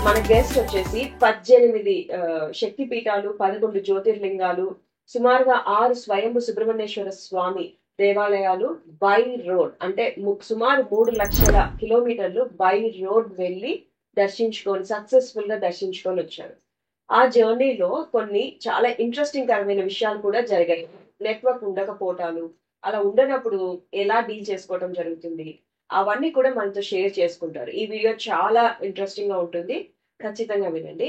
మన గెస్ట్ వచ్చేసి 18 శక్తి పీఠాలు, 11 జ్యోతిర్లింగాలు, సుమారుగా 6 స్వయంభు సుబ్రహ్మణ్యేశ్వర స్వామి దేవాలయాలు బై రోడ్, అంటే సుమారు 3 లక్షల కిలోమీటర్లు బై రోడ్ వెళ్ళి సక్సెస్ఫుల్ గా దర్శించుకొని వచ్చారు. ఆ జర్నీలో కొన్ని చాలా ఇంట్రెస్టింగ్ కరమైన విషయాలు కూడా జరిగాయి. నెట్వర్క్ ఉండకపోవటాలు, అలా ఉండనప్పుడు ఎలా డీల్ చేసుకోవడం జరుగుతుంది, అవన్నీ కూడా మనతో షేర్ చేసుకుంటారు. ఈ వీడియో చాలా ఇంట్రెస్టింగ్ గా ఉంటుంది, ఖచ్చితంగా వినండి.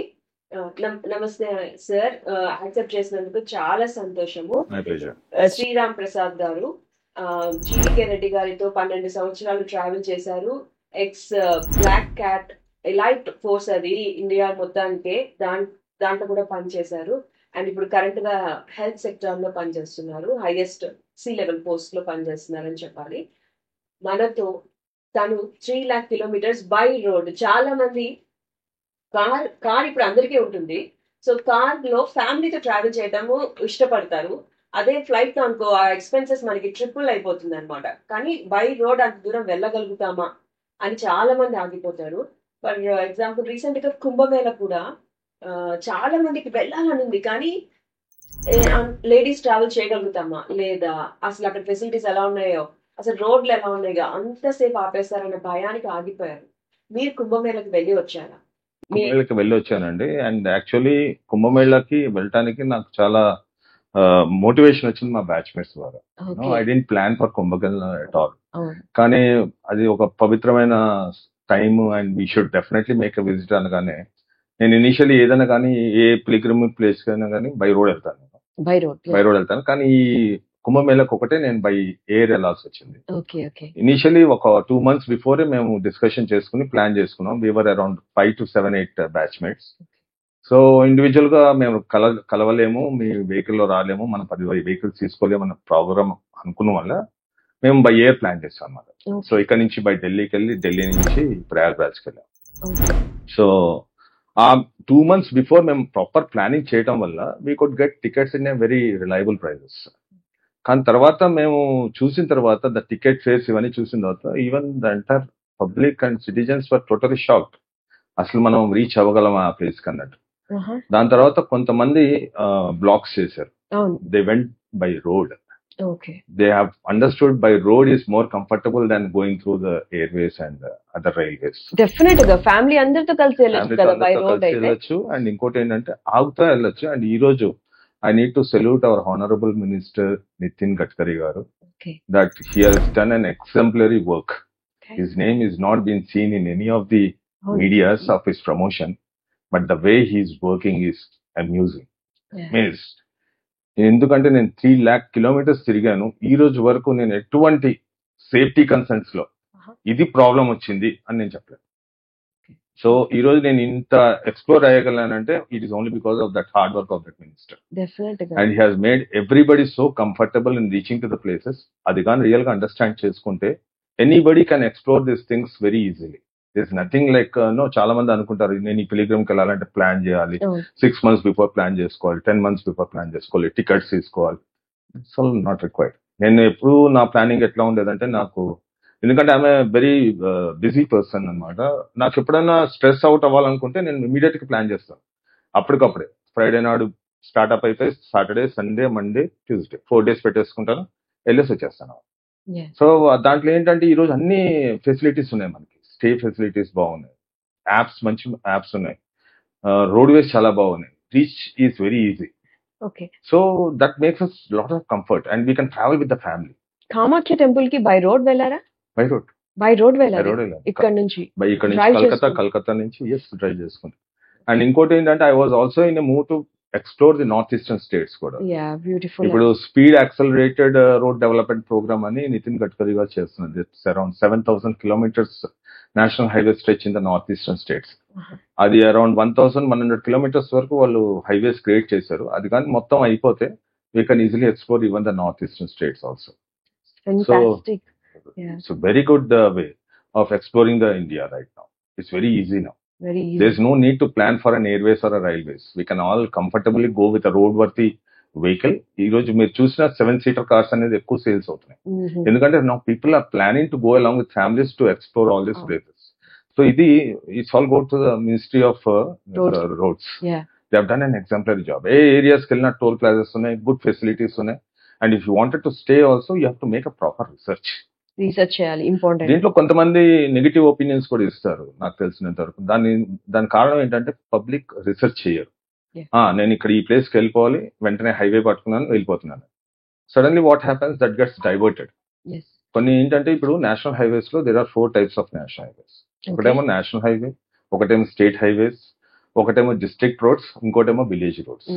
నమస్తే సార్, యాక్సెప్ట్ చేసినందుకు చాలా సంతోషము. శ్రీరామ్ ప్రసాద్ గారు జీవికే రెడ్డి గారితో 12 సంవత్సరాలు ట్రావెల్ చేశారు. Ex Black Cat elite force, అది ఇండియా మొత్తానికే, దాంట్లో కూడా పనిచేశారు. అండ్ ఇప్పుడు కరెంట్ గా హెల్త్ సెక్టర్ లో పనిచేస్తున్నారు, హైయెస్ట్ సి లెవెల్ పోస్ట్ లో పనిచేస్తున్నారని చెప్పాలి. మనతో తను 3 lakh kilometers బై రోడ్. చాలా మంది కార్ ఇప్పుడు అందరికీ ఉంటుంది, సో కార్ లో ఫ్యామిలీతో ట్రావెల్ చేయడము ఇష్టపడతారు. అదే ఫ్లైట్ తో అనుకో ఆ ఎక్స్పెన్సెస్ మనకి ట్రిపుల్ అయిపోతుంది అనమాట. కానీ బై రోడ్ అంత దూరం వెళ్ళగలుగుతామా అని చాలా మంది ఆగిపోతారు. ఫర్ ఎగ్జాంపుల్ రీసెంట్ గా కుంభమేళ కూడా చాలా మందికి వెళ్ళాలని ఉంది, కానీ లేడీస్ ట్రావెల్ చేయగలుగుతామా లేదా, అసలు అక్కడ ఫెసిలిటీస్ ఎలా ఉన్నాయో, అసలు రోడ్లు ఎలా ఉన్నాయో అంతసేపు ఆపేస్తారన్న భయానికి ఆగిపోయారు. మీరు కుంభమేళకి వెళ్ళి వచ్చారా? కుంభమేళకి వెళ్ళి వచ్చానండి. అండ్ యాక్చువల్లీ కుంభమేళకి వెళ్ళటానికి నాకు చాలా మోటివేషన్ వచ్చింది మా బ్యాచ్మేట్స్ ద్వారా. I dent plan for Kumbh Mela at all, కానీ అది ఒక పవిత్రమైన time and we should definitely make a visit అనగానే నేను ఇనిషియల్లీ ఏదైనా కానీ ఏ పిలిగ్రిమ్ ప్లేస్ కైనా కానీ బై రోడ్ వెళ్తాను. బై రోడ్ వెళ్తాను, కానీ ఈ కుంభమేళకు ఒకటే నేను బై ఎయిర్ వెళ్ళాల్సి వచ్చింది. ఇనిషియల్లీ ఒక 2 months బిఫోరే మేము డిస్కషన్ చేసుకుని ప్లాన్ చేసుకున్నాం. We are around 5 to 7, 8 batchmates. So individual గా మేము కలవలేము, మీ వెహికల్ లో రాలేము, మనం 10 వెహికల్స్ తీసుకోలేము అన్న ప్రోగ్రామ్ అనుకున్న వల్ల మేము బై ఎయిర్ ప్లాన్ చేస్తాం అన్నమాట. సో ఇక్కడ నుంచి బై ఢిల్లీకి వెళ్ళి, ఢిల్లీ నుంచి ప్రయాగ్రాజ్కి వెళ్ళాం. సో ఆ 2 months బిఫోర్ మేము ప్రాపర్ ప్లానింగ్ చేయడం వల్ల we could get tickets in a very reliable prices. కానీ తర్వాత మేము చూసిన తర్వాత ద టికెట్ ఫేర్స్ ఇవన్నీ చూసిన తర్వాత even the entire public and citizens were totally shocked. అసలు మనం రీచ్ అవ్వగలం ఆ ప్లేస్ కన్నట్టు. దాని తర్వాత కొంతమంది బ్లాక్స్ చేశారు. They went by road. They have understood by road is more comfortable than going through the Airways and other railways. Definite గా family అందరితో కలిసి వెళ్ళొచ్చు. అండ్ ఇంకోటి ఏంటంటే ఆగుతా వెళ్ళొచ్చు. అండ్ ఈ రోజు I need to salute our Honorable Minister Nitin Gadkari garu, that he has done an exemplary work. His name is not been seen in any of the medias of his promotion, but the way he is working is amusing. ఎందుకంటే నేను 3 lakh kilometers తిరిగాను. ఈ రోజు వరకు నేను ఎటువంటి safety concerns లో ఇది ప్రాబ్లం వచ్చింది అని నేను చెప్పలేను. సో ఈ రోజు నేను ఇంత ఎక్స్ప్లోర్ అయ్యగలనంటే it is only because of that hard work of that minister. And he has made everybody so comfortable in reaching to the places. అది కానీ రియల్ గా అండర్స్టాండ్ చేసుకుంటే anybody can explore this things very easily. This nothing like చాలా మంది అనుకుంటారు నేను ఈ పిలిగ్రిమ్కి వెళ్ళాలంటే ప్లాన్ చేయాలి, 6 months బిఫోర్ ప్లాన్ చేసుకోవాలి, 10 months బిఫోర్ ప్లాన్ చేసుకోవాలి, టికెట్స్ తీసుకోవాలి. It's all not required. నేను ఎప్పుడు నా ప్లానింగ్ ఎట్లా ఉండేదంటే, నాకు ఎందుకంటే ఆమె వెరీ బిజీ పర్సన్ అనమాట. నాకు ఎప్పుడైనా స్ట్రెస్ అవుట్ అవ్వాలనుకుంటే నేను ఇమీడియట్ గా ప్లాన్ చేస్తాను. అప్పటికప్పుడే ఫ్రైడే నాడు స్టార్ట్అప్ అయితే Saturday, Sunday, Monday, Tuesday 4 days పెట్టేసుకుంటాను, వెళ్ళేసి వచ్చేస్తాను. సో దాంట్లో ఏంటంటే ఈ రోజు అన్ని ఫెసిలిటీస్ ఉన్నాయి మనకి. స్టే ఫెసిలిటీస్ బాగున్నాయి, యాప్స్ మంచి యాప్స్ ఉన్నాయి, రోడ్వేస్ చాలా బాగున్నాయి, reach is very easy. So that makes us lot of comfort and we can travel with the family. Kamakhya temple కి బై రోడ్ వెళ్ళారా? బై రోడ్ ఇక్కడ నుంచి కలకత్తా నుంచి డ్రైవ్ చేసుకుంటాం. అండ్ ఇంకోటి ఏంటంటే I was also in move to explore the north eastern states కూడా. ఇప్పుడు speed accelerated road development programme అని నితిన్ గడ్కరీ గారు చేస్తున్నారు. It's around 7,000 kilometers national highway stretch in the north eastern states. అది అరౌండ్ 1,100 kilometers వరకు వాళ్ళు హైవేస్ క్రియేట్ చేశారు. అది కానీ మొత్తం అయిపోతే we can easily explore even the north eastern states also. It's a very good way of exploring the India right now. It's very easy now. There's no need to plan for an airways or a railways. We can all comfortably go with a roadworthy vehicle. ఈ రోజు మీరు చూసిన 7-seater cars అనేది ఎక్కువ sales అవుతున్నాయి. ఎందుకంటే now people are planning to go along with families to explore all these places. So it's all go to the Ministry of Roads. Yeah. They have done an exemplary job. ఏ ఏరియాస్కి వెళ్ళినా toll plazas ఉన్నాయి, good facilities ఉన్నాయి. And if you wanted to stay also you have to make a proper research చేయాలి, important. దీంట్లో కొంతమంది negative opinions కూడా ఇస్తారు నాకు తెలిసినంత వరకు. దాని కారణం ఏంటంటే పబ్లిక్ రీసెర్చ్ చేయరు. నేను ఇక్కడ ఈ ప్లేస్కి వెళ్ళిపోవాలి, వెంటనే హైవే పట్టుకున్నాను వెళ్ళిపోతున్నాను. Suddenly what happens that gets diverted. కొన్ని ఏంటంటే ఇప్పుడు నేషనల్ హైవేస్ లో there are 4 types of national highways. ఒకటేమో నేషనల్ హైవే, ఒకటేమో స్టేట్ హైవేస్, ఒకటేమో డిస్ట్రిక్ట్ రోడ్స్, ఇంకోటేమో విలేజ్ రోడ్స్.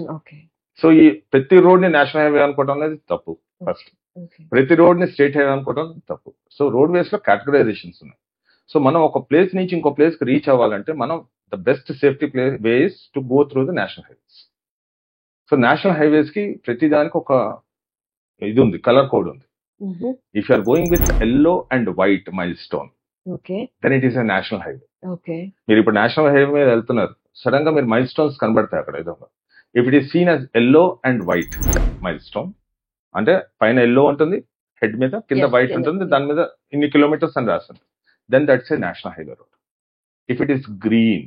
సో ఈ ప్రతి రోడ్ ని నేషనల్ హైవే అనుకోవడం అనేది తప్పు. ఫస్ట్ ప్రతి రోడ్ ని స్టేట్ హైవే అనుకోవడం తప్పు. సో రోడ్ వేస్ లో కేటగరైజేషన్స్ ఉన్నాయి. సో మనం ఒక ప్లేస్ నుంచి ఇంకో ప్లేస్ కి రీచ్ అవ్వాలంటే మనం the best safety ways to go through the national highways. So national highways కి ప్రతి దానికి ఒక ఇది ఉంది, కలర్ కోడ్ ఉంది. If you are going with yellow and white milestone, then it is a national highway. మీరు ఇప్పుడు నేషనల్ హైవే మీద వెళ్తున్నారు, సడన్ గా మీరు మైల్ స్టోన్స్ కనబడతాయి అక్కడ ఏదో. If it is seen as yellow and white milestone, అంటే పైన yellow ఉంటుంది హెడ్ మీద, కింద వైట్ ఉంటుంది, దాని మీద ఇన్ని కిలోమీటర్స్ అని రాస్తుంది, then that's a national highway road. If it is green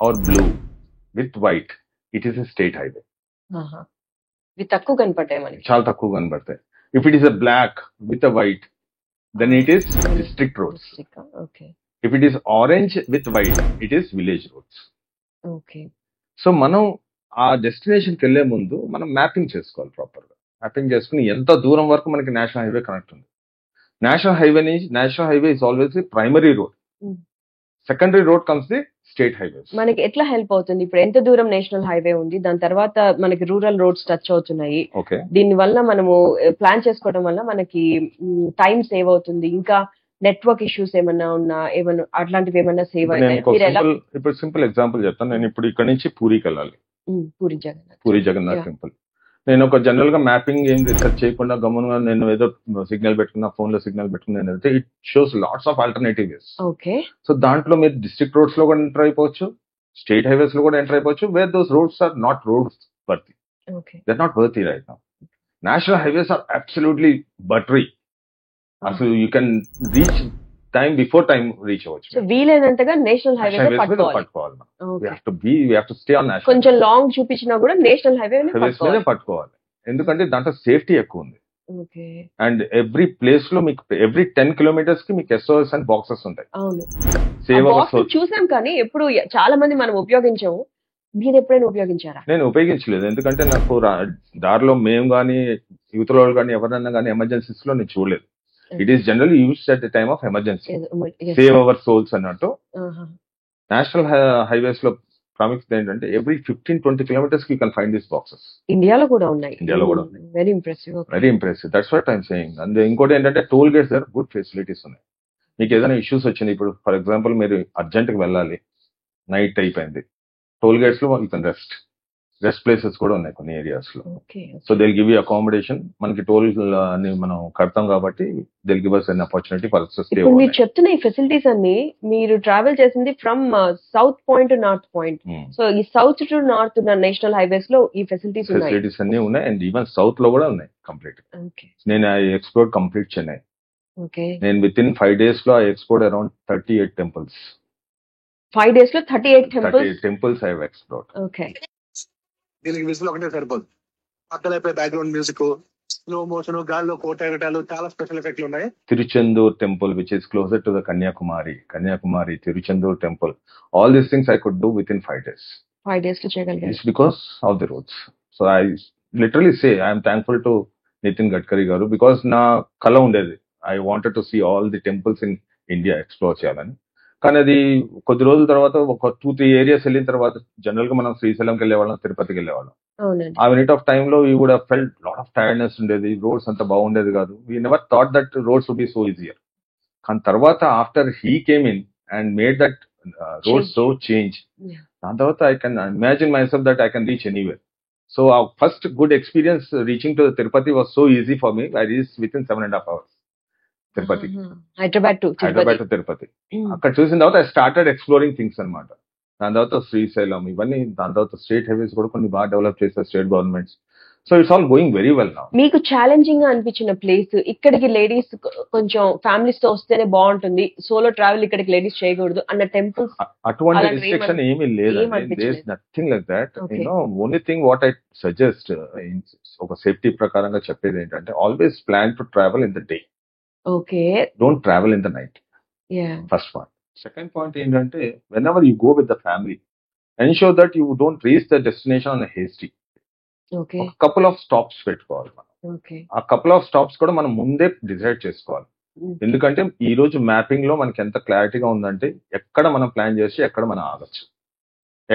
or blue with white, it is a state highway. తక్కువ కనపడతాయి మనకి, చాలా తక్కువ కనబడతాయి. If it is a black with a white, then it is district roads. If it is orange with white, it is village roads. So మనం ఆ destination కి వెళ్లే ముందు మనం మ్యాపింగ్ చేసుకోవాలి ప్రాపర్ గా. మ్యాపింగ్ చేసుకుని ఎంత దూరం వరకు మనకి నేషనల్ హైవే కనెక్ట్ ఉంది. National highway is always the primary road. Secondary road comes the state highways. మనకి ఎట్లా హెల్ప్ అవుతుంది? ఇప్పుడు ఎంత దూరం నేషనల్ హైవే ఉంది, దాని తర్వాత మనకి రూరల్ రోడ్స్ టచ్ అవుతున్నాయి. దీని వల్ల మనము ప్లాన్ చేసుకోవడం వల్ల మనకి టైం సేవ్ అవుతుంది. ఇంకా నెట్వర్క్ ఇష్యూస్ ఏమన్నా ఉన్నా, ఏమన్నా అట్లాంటివి ఏమన్నా సేవ్ అవుతాయి? ఇప్పుడు సింపుల్ ఎగ్జాంపుల్ చెప్తాను. నేను ఇప్పుడు ఇక్కడ నుంచి పూరికి వెళ్ళాలి, పూరి జగన్నాథ్ టెంపుల్. నేను ఒక జనరల్ గా మ్యాపింగ్ ఏం రీసెర్చ్ చేయకుండా గమనంగా నేను ఏదో సిగ్నల్ పెట్టుకున్నా, ఫోన్ లో సిగ్నల్ పెట్టుకున్నా వెళ్తే it shows lots of alternative ways. So దాంట్లో మీరు డిస్ట్రిక్ట్ రోడ్స్ లో కూడా ఎంటర్ అయిపోవచ్చు, స్టేట్ హైవేస్ లో కూడా ఎంటర్ అయిపోవచ్చు, where those roads are not roads worthy. They are not worthy right now. National highways are absolutely buttery. అసలు you can reach time before time reach అవ్వచ్చు. వీలైనంతగా national highway పట్టుకోవాలి. కొంచెం long చూపించినా కూడా నేషనల్ హైవే పట్టుకోవాలి. ఎందుకంటే దాంట్లో సేఫ్టీ ఎక్కువ ఉంది. అండ్ ఎవ్రీ ప్లేస్ లో మీకు ఎవ్రీ 10 kilometers కి మీకు SOS అండ్ బాక్సెస్ ఉంటాయి. చూసాం కానీ ఎప్పుడు చాలా మంది మనం ఉపయోగించాము. మీరు ఎప్పుడైనా ఉపయోగించారా? నేను ఉపయోగించలేదు, ఎందుకంటే నాకు దారిలో మేము కానీ యువతల వాళ్ళు కానీ ఎవరైనా కానీ ఎమర్జెన్సీస్ లో నేను చూడలేదు. It is generally used at the time of emergency, save our souls అన్నట్టు. నేషనల్ హైవేస్ లో ప్రాముఖ్యత ఏంటంటే ఎవ్రీ 15-20 kilometers కి you can find this boxes. ఇండియాలో కూడా ఉన్నాయి. Very impressive. That's what I'm saying. And ఇంకోటి ఏంటంటే టోల్ గేట్స్ దగ్గర గుడ్ ఫెసిలిటీస్ ఉన్నాయి. మీకు ఏదైనా ఇష్యూస్ వచ్చినాయి, ఇప్పుడు ఫర్ ఎగ్జాంపుల్ మీరు అర్జెంట్ కి వెళ్ళాలి, నైట్ అయిపోయింది, టోల్ గేట్స్ లో యూ కెన్ రెస్ట్ ప్లేసెస్ కూడా ఉన్నాయి కొన్ని ఏరియాస్ లో. So they give you accommodation. మనకి టోల్ ని మనం కడతాం కాబట్టి they give us an opportunity for us to stay. మీరు చెప్తున్న ఈ ఫెసిలిటీస్ అన్ని మీరు ట్రావెల్ చేసింది from south point to north point. So ఈ సౌత్ టు నార్త్ ఉన్న నేషనల్ హైవేస్ లో ఈ ఫెసిలిటీస్ అన్ని ఉన్నాయి. అండ్ ఈవెన్ సౌత్ లో కూడా ఉన్నాయి కంప్లీట్. నేను ఐ ఎక్స్ప్లోర్డ్ కంప్లీట్ చెన్నై. నేను విత్ ఇన్ 5 days లో I explored around 38 temples. 5 days లో 38 temples I have explored. దీనికి విసులు ఒకటే సరిపోదు. పక్కలైపోయి బ్యాక్గ్రౌండ్ మ్యూజిక్, స్లో మోషన్, గాల్లో కోట ఎగటాలు, చాలా స్పెషల్ ఎఫెక్ట్లు ఉన్నాయి. Tiruchendur temple which is closer to the Kanyakumari, Tiruchendur temple, all these things I could do with in 5 days. 5 days లో చేయగలిగారు. It's because of the roads. So I literally say I am thankful to Nitin Gadkari garu, because na kala undedi. I wanted to see all the temples in India explore చేయాలని. కానీ అది కొద్ది రోజుల తర్వాత ఒక 2-3 areas వెళ్ళిన తర్వాత general గా మనం శ్రీశైలంకి వెళ్ళేవాళ్ళం, తిరుపతికి వెళ్ళేవాళ్ళం. ఆ మినిట్ ఆఫ్ టైమ్ లో we would have felt lot of tiredness ఉండేది, రోడ్స్ అంత బాగుండేది కాదు. We never thought that roads would be so easier. కానీ తర్వాత after he came in and made that roads so change, దాని తర్వాత I can imagine myself that I can reach anywhere. So ఆ first good experience reaching to Tirupati was so easy for me. I reach with in 7.5 hours Tirupati, Hyderabad to Tirupati. అక్కడ చూసిన తర్వాత I started exploring things అనమాట. దాని తర్వాత శ్రీశైలం ఇవన్నీ, దాని తర్వాత స్టేట్ హైవేస్ కూడా కొన్ని బాగా డెవలప్ చేశారు state governments. So it's all going very well now. మీకు ఛాలెంజింగ్ గా అనిపించిన ప్లేస్, ఇక్కడికి లేడీస్ కొంచెం ఫ్యామిలీస్ తో వస్తేనే బాగుంటుంది, సోలో ట్రావెల్ ఇక్కడికి లేడీస్ చేయకూడదు అన్న టెంపుల్స్ అటువంటి అలాంటివి రిస్ట్రిక్షన్ ఏమీ ఏం లేదండి. అనిపించలేదు? There is nothing like that. Okay. Only thing what I suggest ఒక సేఫ్టీ ప్రకారంగా చెప్పేది ఏంటంటే always plan to travel in the day, okay. Don't travel in the night. Yeah. First point. Second point ఏంటంటే whenever you go with the family ensure that you don't reach the destination on hasty. Okay. ఒక couple of stops పెట్టుకోవాలి మనం. Okay. ఆ couple of stops కూడా మనం ముందే decide చేసుకోవాలి. ఎందుకంటే ఈ రోజు మ్యాపింగ్ లో మనకి ఎంత క్లారిటీగా ఉందంటే ఎక్కడ మనం ప్లాన్ చేసి ఎక్కడ మనం ఆగొచ్చు,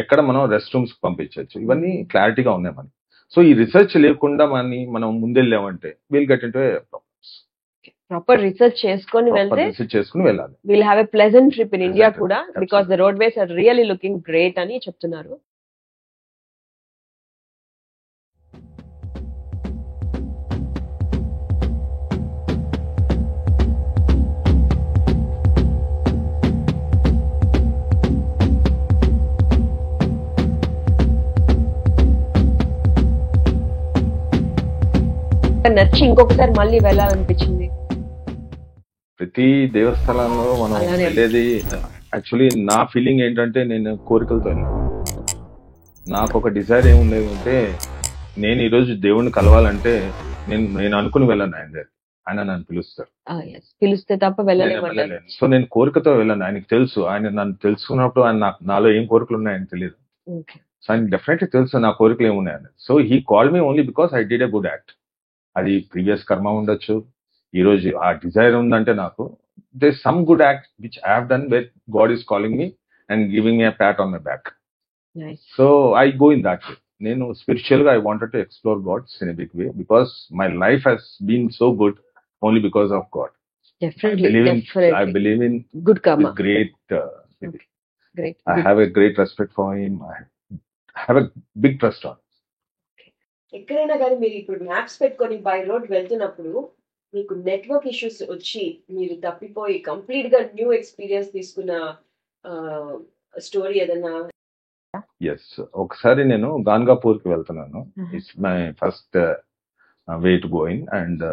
ఎక్కడ మనం రెస్ట్ రూమ్స్ పంపించవచ్చు, ఇవన్నీ క్లారిటీగా ఉన్నాయి మనకి. సో ఈ రిసర్చ్ లేకుండా మనం ముందెళ్ళామంటే will get into proper research చేసుకొని వెళ్తే రిసర్చ్ చేసుకుని వెళ్ళాలి. Will have a pleasant trip in India Exactly. కూడా, because the roadways are really looking great అని చెప్తున్నారు. నచ్చి ఇంకొకసారి మళ్ళీ వెళ్ళాలనిపించింది. ప్రతి దేవస్థానంలో మనం అలానే. వెళ్ళేది యాక్చువల్లీ నా ఫీలింగ్ ఏంటంటే నేను కోరికలతో వెళ్ళాను. నాకు ఒక డిజైర్ ఏముండేది అంటే నేను ఈరోజు దేవుణ్ణి కలవాలంటే నేను అనుకుని వెళ్ళాను ఆయన దగ్గర, ఆయన నన్ను పిలుస్తారు. పిలిస్తే తప్ప వెళ్ళలేమంటారు. వెళ్ళలేను. సో నేను కోరికతో వెళ్ళాను. ఆయనకి తెలుసు, ఆయన నన్ను తెలుసుకున్నప్పుడు ఆయన నాలో ఏం కోరికలు ఉన్నాయని తెలియదు. ఓకే. సో ఆయన డెఫినెట్లీ తెలుసు నా కోరికలు ఏమున్నాయని. So he call me only because I did a good act. అది ప్రీవియస్ కర్మ ఉండొచ్చు, ఈ రోజు ఆ డిజైర్ ఉందంటే నాకు they some good act which I have done where God is calling me and giving me pat on my back. Nice. So I go in that way. నేను spiritual గా I wanted to explore gods in a big way because my life has been so good only because of God. Definitely I believe in good కర్మ. great. Great. I have a great respect for him. I have a big trust on him. ఎక్కడైనా కానీ మీరు ఇప్పుడు maps పెట్టుకొని by road వెళ్తున్నప్పుడు మీకు network issues వచ్చి మీరు తప్పిపోయి కంప్లీట్ గా న్యూ ఎక్స్పీరియన్స్ తీసుకున్న స్టోరీ ఏదన్నా? ఎస్, ఒకసారి నేను గాన్గాపూర్ కి వెళ్తున్నాను. It's my first way to going and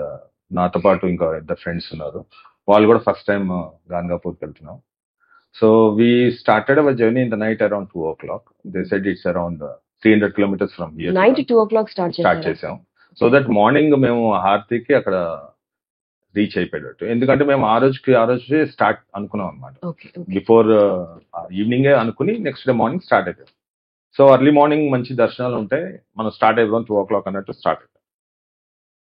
నాతో పాటు ఇంకా ఇద్దరు ఫ్రెండ్స్ ఉన్నారు, వాళ్ళు కూడా ఫస్ట్ టైం గాన్గాపూర్ కి వెళ్తున్నాం. So we started our journey in the night around 2 o'clock. They said it's around 300 kilometers from here. Night 2 o'clock start చేసాం. సో దట్ మార్నింగ్ మేము హారతికి అక్కడ రీచ్ అయిపోయేటట్టు, ఎందుకంటే మేము ఆ రోజు స్టార్ట్ అనుకున్నాం అనమాట. బిఫోర్ ఈవినింగ్ అనుకుని నెక్స్ట్ డే మార్నింగ్ స్టార్ట్ అయిపోయాం. సో అర్లీ మార్నింగ్ మంచి దర్శనాలు ఉంటాయి, మనం స్టార్ట్ అయిపోయాం 2 o'clock అన్నట్టు స్టార్ట్ అయిపోయాం.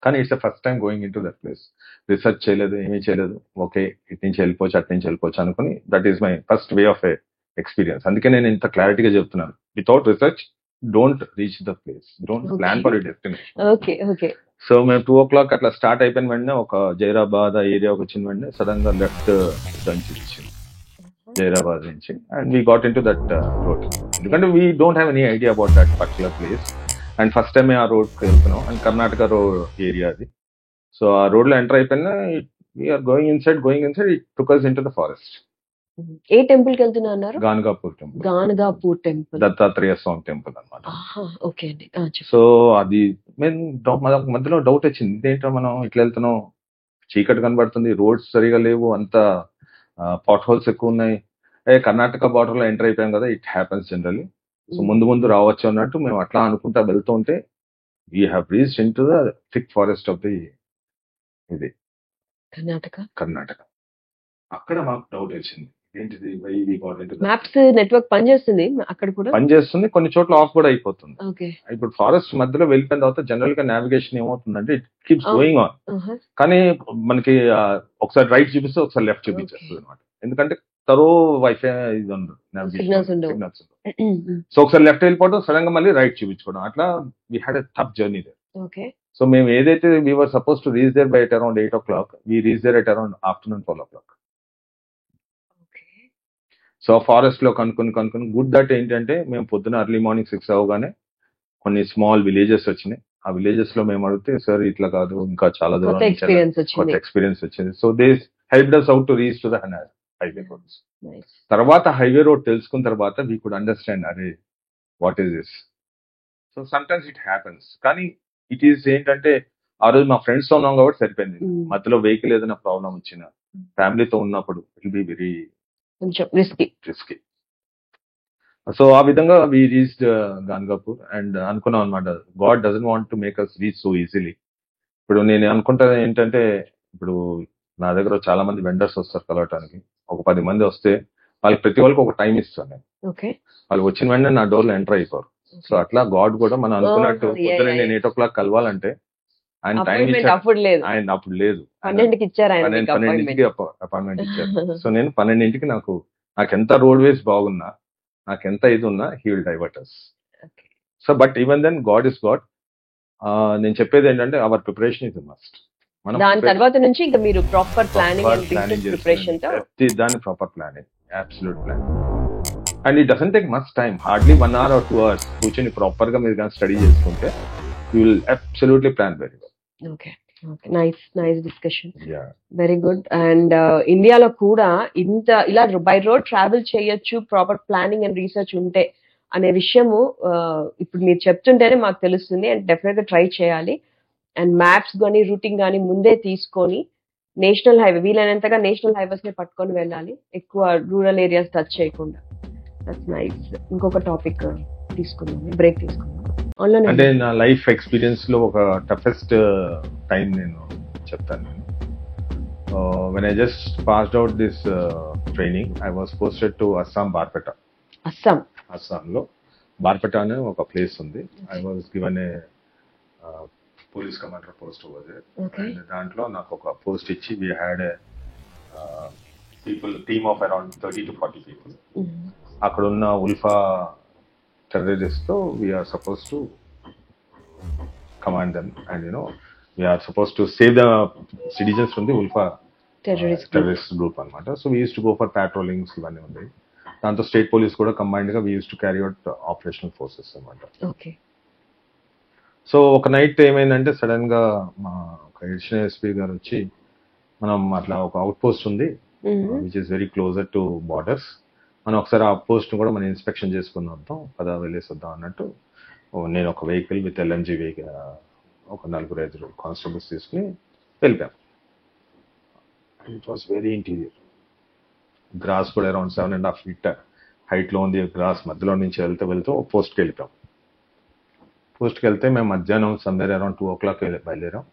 కానీ it's first time going in to that place. Research చేయలేదు, ఏమీ చేయలేదు. ఓకే, ఇటు నుంచి వెళ్ళిపోవచ్చు, అటు నుంచి వెళ్ళిపోవచ్చు అనుకుని that is my first way of experience. అందుకే నేను ఇంత క్లారిటీగా చెప్తున్నాను, without research don't reach the place, don't plan for a destination. So మేము 2 o'clock అట్లా స్టార్ట్ అయిపోయిన వెంటనే ఒక జైరాబాద్ ఏరియాకి వచ్చిన వెంటనే సడన్ గా లెఫ్ట్ టర్న్ చూపించింది జైరాబాద్ నుంచి and we got in to that road. ఎందుకంటే we don't have any idea about that particular place and first time ఆ రోడ్కి వెళ్తున్నాం అండ్ కర్ణాటక రోడ్ ఏరియా అది. సో ఆ రోడ్ లో ఎంటర్ అయిపోయినా we are going inside it took us into the forest. ఏ temple కి వెళ్తున్నా అన్నారు? Ganagapur temple. Ganagapur temple, Dattatreya Swami temple అనమాట. ఓకే అండి. సో అది మధ్యలో డౌట్ వచ్చింది, ఇదేంటో మనం ఇట్లా వెళ్తున్నాం, చీకటి కనబడుతుంది, రోడ్స్ సరిగా లేవు, అంత పాట్ హోల్స్ ఎక్కువ ఉన్నాయి. కర్ణాటక బార్డర్ లో ఎంటర్ అయిపోయాం కదా, ఇట్ హ్యాపెన్స్ జనరల్లీ. సో ముందు రావచ్చు అన్నట్టు మేము అట్లా అనుకుంటా వెళ్తూ ఉంటే we have reached in to the thick forest of the ఇది కర్ణాటక. అక్కడ మాకు డౌట్ వచ్చింది, ఏంటిది మ్యాప్స్ నెట్వర్క్ పనిచేస్తుంది అక్కడ కూడా, పనిచేస్తుంది, కొన్ని చోట్ల ఆఫ్ కూడా అయిపోతుంది. ఇప్పుడు ఫారెస్ట్ మధ్యలో వెళ్ళిపోయిన తర్వాత జనరల్ గా నావిగేషన్ ఏమవుతుందంటే ఇట్ కీప్స్ గోయింగ్ ఆన్, కానీ మనకి ఒకసారి రైట్ చూపిస్తే ఒకసారి లెఫ్ట్ చూపించేస్తుంది అనమాట. ఎందుకంటే తరో వైఫై ఇది ఉండదు, నావిగేషన్ సిగ్నల్స్. సో ఒకసారి లెఫ్ట్ వెళ్ళిపోవడం, సడన్ గా మళ్ళీ రైట్ చూపించుకోవడం, అట్లా we had a tough journey there. So మేము ఏదైతే we were suppose to reach there by at around 8 o'clock, we reach there at around afternoon 12 o'clock. So forest లో కనుక్కుని గుడ్ దట్ ఏంటంటే మేము పొద్దున ఎర్లీ మార్నింగ్ 6 అవగానే కొన్ని స్మాల్ విలేజెస్ వచ్చినాయి. ఆ విలేజెస్ లో మేము అడిగితే సార్ ఇట్లా కాదు, ఇంకా చాలా దూరం కొత్త ఎక్స్పీరియన్స్ వచ్చింది. So they helped us out to reach to the highway roads. తర్వాత హైవే రోడ్ తెలుసుకున్న తర్వాత వీ కుడ్ అండర్స్టాండ్, అరే what is this. So some times it happens. కానీ ఇట్ ఈస్ ఏంటంటే ఆ రోజు మా ఫ్రెండ్స్ తో ఉన్నాం కాబట్టి సరిపోయింది. మధ్యలో వెహికల్ ఏదైనా ప్రాబ్లం వచ్చిన ఫ్యామిలీతో ఉన్నప్పుడు ఇట్ బి వెరీ కొంచెం రిస్కీ. రిస్కీ. సో ఆ విధంగా వి రీచ్డ్ గాన్గాపూర్ అండ్ అనుకున్నాం అనమాట, God doesn't want to make us reach so easily. ఇప్పుడు నేను అనుకుంటా ఏంటంటే, ఇప్పుడు నా దగ్గర చాలా మంది వెండర్స్ వస్తారు కలవటానికి. ఒక 10 మంది వస్తే వాళ్ళకి ప్రతి వాళ్ళకి ఒక టైం ఇస్తాను నేను. ఓకే. వాళ్ళు వచ్చిన వెంటనే నా డోర్లో ఎంటర్ అయిపోరు. సో అట్లా గాడ్ కూడా మనం అనుకున్నట్టు Oh, yeah, పొద్దున yeah, నేను 8 o'clock కలవాలంటే ఆయన టైం అపాయింట్మెంట్ ఇచ్చాడు. అప్పుడు లేదు. ఆయన అప్పుడు లేదు, 12కి ఇచ్చారు ఆయన మీకు 12కి అపాయింట్మెంట్. అపాయింట్మెంట్ ఇచ్చారు. సో నేను 12కి నాకు ఎంత రోడ్ వేస్ బాగున్నా, నాకు ఎంత ఇది ఉన్నా, he will divert us. So but even then God is God. నేను చెప్పేది ఏంటంటే అవర్ ప్రిపరేషన్ ఇస్ మస్ట్. దాని తర్వాత నుంచి ఇంకా మీరు proper planning and research preparation తో దాని proper planning, absolute plan. And it doesn't take much time, hardly 1 hour or 2 hours కూర్చొని ప్రాపర్ గా మీరు కానీ స్టడీ చేసుకుంటే you will absolutely plan very well. Okay. Nice discussion, very good. And ఇండియాలో కూడా ఇంత ఇలా బై రోడ్ ట్రావెల్ చేయొచ్చు ప్రాపర్ ప్లానింగ్ అండ్ రీసెర్చ్ ఉంటే అనే విషయము ఇప్పుడు మీరు చెప్తుంటేనే మాకు తెలుస్తుంది. అండ్ డెఫినెట్ గా ట్రై చేయాలి. అండ్ మ్యాప్స్ కానీ రూటింగ్ కానీ ముందే తీసుకొని నేషనల్ హైవే వీలైనంతగా నేషనల్ హైవేస్ ని పట్టుకొని వెళ్ళాలి, ఎక్కువ రూరల్ ఏరియాస్ టచ్ చేయకుండా. That's nice. ఇంకొక టాపిక్ తీసుకుందాం, బ్రేక్ తీసుకుందాం. అంటే నా లైఫ్ ఎక్స్పీరియన్స్ లో ఒక టఫెస్ట్ టైం నేను చెప్తాను. నేను when I just passed out this training, I was posted to Assam Barpeta. అస్సాంలో బార్పేట అనే ఒక ప్లేస్ ఉంది. I was given a police commander post over there. And దాంట్లో నాకు ఒక పోస్ట్ ఇచ్చి we had a team of around 30 to 40 people. అక్కడ ఉన్న ULFA terrorists, so we are supposed to command them, and we are supposed to save the citizens from the Ulfa terrorist group anamata. So we used to go for patrollings ivanni undi. Danto state police kuda combined ga we used to carry out operational forces anamata. Okay. So oka night emaindante sudden ga ma oka additional SP garu vachi manam atla oka outpost undi which is very closer to borders. మనం ఒకసారి ఆ post కూడా మనం inspection చేసుకుని వద్దాం, పదా వెళ్ళేసి వద్దాం అన్నట్టు నేను ఒక వెహికల్ విత్ LMG వెహికల్ ఒక 4-5 కానిస్టేబుల్స్ తీసుకుని వెళ్ళిపోయాం. It was very interior. Grass కూడా అరౌండ్ 7.5 feet హైట్లో ఉంది. గ్రాస్ మధ్యలో నుంచి వెళ్తూ పోస్ట్కి వెళ్ళిపోయాం. పోస్ట్కి వెళ్తే మేము మధ్యాహ్నం సమ్వేర్ అరౌండ్ 2 o'clock బయలుదేరాం.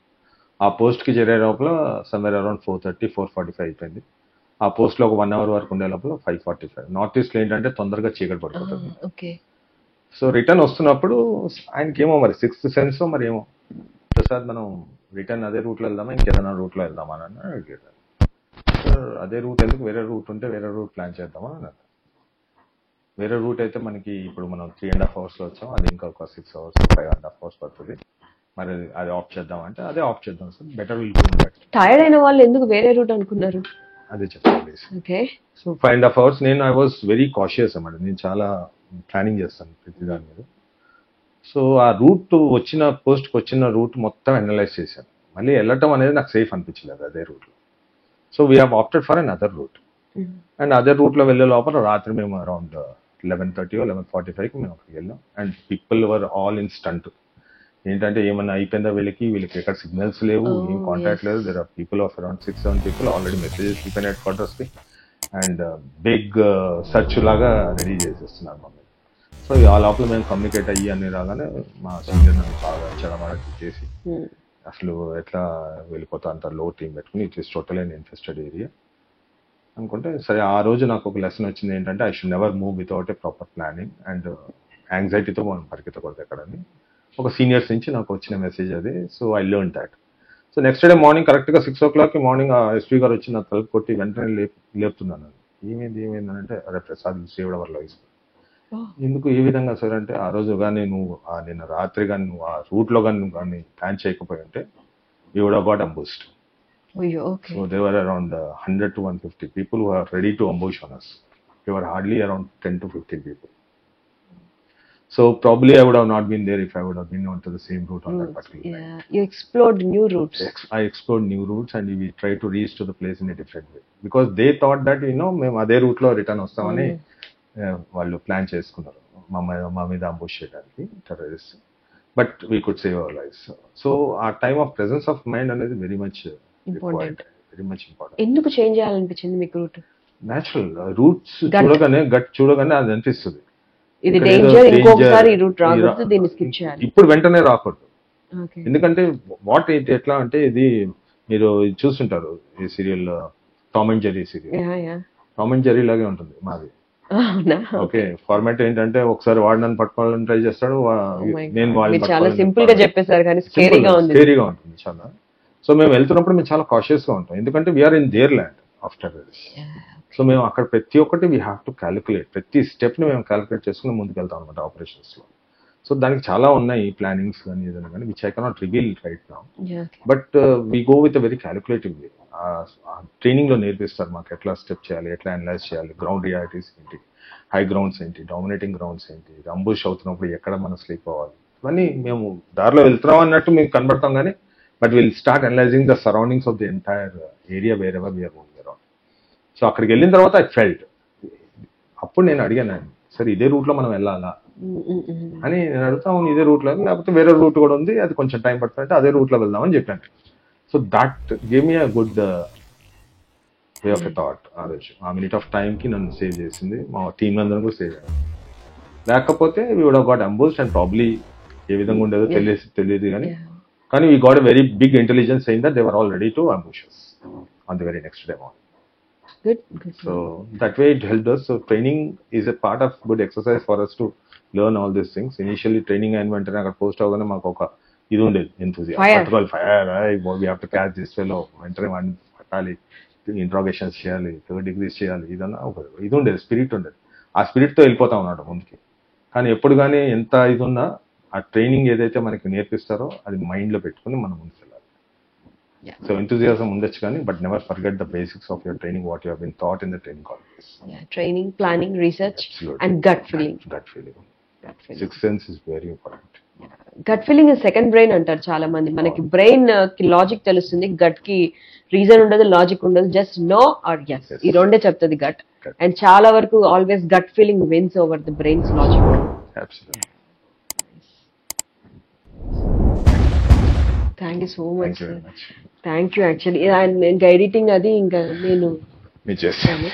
ఆ పోస్ట్కి చేరే లోపల సమ్వేర్ అరౌండ్ 4:30, 4:45 అయిపోయింది. ఆ పోస్ట్ లో ఒక 1 hour వరకు ఉండే లోపల 5:45. నార్త్ ఈస్ట్ లో ఏంటంటే తొందరగా చీకటి పడిపోతుంది. సో రిటర్న్ వస్తున్నప్పుడు ఆయనకేమో మరి 6th sense మరి ఏమో, ప్రసాద్ మనం రిటర్న్ అదే రూట్లో వెళ్దామా ఇంకేదైనా రూట్లో వెళ్దామా అని అడిగారు. సార్ అదే రూట్ ఎందుకు, వేరే రూట్ ఉంటే వేరే రూట్ ప్లాన్ చేద్దామా అన్నారు. వేరే రూట్ అయితే మనకి ఇప్పుడు మనం 3.5 hours లో వచ్చాం, అది ఇంకా ఒక 6 hours 5.5 hours పడుతుంది, మరి అది ఆఫ్ చేద్దాం అంటే అదే ఆఫ్ చేద్దాం sir, better will go back. Tired అయిన వాళ్ళు ఎందుకు వేరే రూట్ అనుకున్నారు? అదే చెప్తాను. సో 5.5 hours నేను ఐ వాజ్ వెరీ కాషియస్ అన్నమాట. నేను చాలా ప్లానింగ్ చేస్తాను ప్రతి దాని మీద. సో ఆ రూట్ పోస్ట్కి వచ్చిన రూట్ మొత్తం అనలైజ్ చేశాను. మళ్ళీ వెళ్ళటం అనేది నాకు సేఫ్ అనిపించలేదు అదే రూట్లో. So we have opted for an other route. And అదే రూట్లో వెళ్ళే లోపల రాత్రి మేము అరౌండ్ 11:30 or 11:45 మేము అక్కడికి వెళ్ళాం. And people were all in stunt. ఏంటంటే ఏమన్నా అయిపోయిందా వీళ్ళకి ఎక్కడ సిగ్నల్స్ లేవు, ఏం కాంటాక్ట్ లేదు. There are people of around 6-7 people already messages వెళ్ళిపోయిన హెడ్ క్వార్టర్స్ కి. అండ్ బిగ్ సర్చ్ లాగా రెడీ చేసేస్తున్నారు మమ్మల్ని. సో ఆ లోపల మేము కమ్యూనికేట్ అయ్యి అన్ని రాగానే మా సీనియర్ నన్ను బాగా చెడమడకి చేసి అసలు ఎట్లా వెళ్ళిపోతా అంత లో టీం పెట్టుకుని it is total and infested area అనుకుంటే, సరే ఆ రోజు నాకు ఒక లెసన్ వచ్చింది ఏంటంటే I should never move without a proper planning. And యాంగ్జైటీతో మనం పరిగెత్తకూడదు ఎక్కడని ఒక సీనియర్స్ నుంచి నాకు వచ్చిన మెసేజ్ అది. So I learn that. So next day morning కరెక్ట్గా 6 o'clock మార్నింగ్ SP గారు వచ్చి నాకు తలుపు కొట్టి వెంటనే లేపుతున్నాను. ఏమైంది అంటే, అరే ప్రసాద్ సేవ్డ్ అవర్ లైఫ్. ఎందుకు ఏ విధంగా సార్ అంటే, ఆ రోజు కానీ నువ్వు నిన్న రాత్రి కానీ నువ్వు ఆ రూట్లో కానీ నువ్వు కానీ ప్లాన్ చేయకపోయి ఉంటే you would have got ambushed. So they were around 100 to 150 people who are ready to ambush on us. They were hardly around 10 to 15 people. So probably I would have not been there if I would have been onto the same route on that particular night. You explored new routes. I explored new routes and we tried to reach to the place in a different way. Because they thought that, మేము అదే route లో return వస్తామని వాళ్ళు plan చేసుకున్నారు మా మీద ambush చేయడానికి terrorist. But we could save our life. So ఆ time of presence of mind అనేది very much important. Very much important. ఎందుకు చేంజ్ చేయాలనిపించింది మీకు రూట్? Natural roots Gut. చూడగానే గట్ చూడగానే అది అనిపిస్తుంది ఇది ఇక్కడ ఏదో డేంజర్, danger, ఇంకొకసారి ఈ రూట్ ఈ రాకూడదు, రా- దీన్ని స్కిప్ చేయాలి. ఇప్పుడు వెంటనే రాకూడదు. ఓకే. ఎందుకంటే వాట్ ఎట్లా అంటే ఇది మీరు ఇది చూస్తుంటారు ఈ serial Tom and Jerry serial. Yeah yeah. Tom and Jerry లాగే ఉంటుంది మాది. అవునా? ఓకే ఫార్మాట్ ఏంటంటే ఒకసారి వాడు నన్ను పట్టుకోవాలని ట్రై చేస్తాడు, Oh my నేను God. వాళ్ళని మీరు చాలా సింపుల్ గా చెప్పేశారు కానీ స్కేరీగా ఉంది. స్కేరీగా ఉంటుంది చాలా. సో మేము వెళ్తున్నప్పుడు మేము చాలా కాషియస్ గా ఉంటాం, ఎందుకంటే we are in their land after this. So మేము అక్కడ ప్రతి ఒక్కటి వీ హ్యావ్ టు క్యాలిక్యులేట్, ప్రతి స్టెప్ ని మేము క్యాలిక్యులేట్ చేసుకుని ముందుకు వెళ్తాం అనమాట ఆపరేషన్స్ లో. సో దానికి చాలా ఉన్నాయి ప్లానింగ్స్ కానీ ఏదైనా కానీ which I cannot reveal right now. But we go with very calculative way. Training లో నేర్పిస్తారు మాకు ఎట్లా స్టెప్ చేయాలి, ఎట్లా అనలైజ్ చేయాలి, గ్రౌండ్ రియాలిటీస్ ఏంటి, హై గ్రౌండ్స్ ఏంటి, డామినేటింగ్ గ్రౌండ్స్ ఏంటి, అంబుష్ అవుతున్నప్పుడు ఎక్కడ మనం స్లీప్ అవ్వాలి, ఇవన్నీ మేము దారిలో వెళ్తున్నాం అన్నట్టు మేము కనబడతాం కానీ but will start analysing the surroundings of the entire area wherever we are moving around. So అక్కడికి వెళ్ళిన తర్వాత ఐ ఫెల్ట్, అప్పుడు నేను అడిగాను సరే ఇదే రూట్ లో మనం వెళ్ళాలా అని నేను అడుగుతాను. ఇదే రూట్ లో లేకపోతే వేరే రూట్ కూడా ఉంది, అది కొంచెం టైం పడుతుందంటే అదే రూట్ లో వెళ్దామని చెప్పాను. So that gave me a good way of a thought. ఆ రోజు ఆ మినిట్ ఆఫ్ టైం కి నన్ను సేవ్ చేసింది, మా టీం అందరూ కూడా సేవ్ అయ్యారు. లేకపోతే we would have got ambushed and probably ఏ విధంగా ఉండేదో తెలియదు కానీ we got a very big intelligence saying that they were all ready to ambush us on the very next day morning. Good. So that way it helped us. So training is a part of good exercise for us to learn all these things. Initially training and వెంటనే అక్కడ post అవగానే మాకు ఒక ఇది ఉండేది, enthusiasm, fire, we have to catch this fellow, వెంటనే వాడిని పట్టాలి, ఇంట్రాగేషన్స్ చేయాలి, 3rd degrees చేయాలి, ఇదన్నా ఒక ఇది ఉండేది, స్పిరిట్ ఉండేది. ఆ స్పిరిట్ తో వెళ్ళిపోతా ఉన్నాడు ముందుకి. కానీ ఎప్పుడు కానీ ఎంత ఇది ఉన్నా ఆ ట్రైనింగ్ ఏదైతే మనకి నేర్పిస్తారో అది మైండ్ లో పెట్టుకుని మనం ముందుకు వెళ్ళాలి. సో ఎంతూజియాజం ఉండొచ్చు కానీ but never forget the basics of your training, what you have been taught in the training colleges. Training, planning, research and gut feeling. Sixth sense is very important. Gut feeling is second brain అంటారు చాలా మంది. మనకి brain కి logic తెలుస్తుంది, gut కి reason ఉండదు, logic ఉండదు, just no are yes. ఈ రెండే చెప్తుంది గట్. అండ్ చాలా వరకు always gut feeling wins over the brain's logic. Thank you so much. Thank you. Actually ఇంకా ఎడిటింగ్ అది ఇంకా నేను చేస్తాను.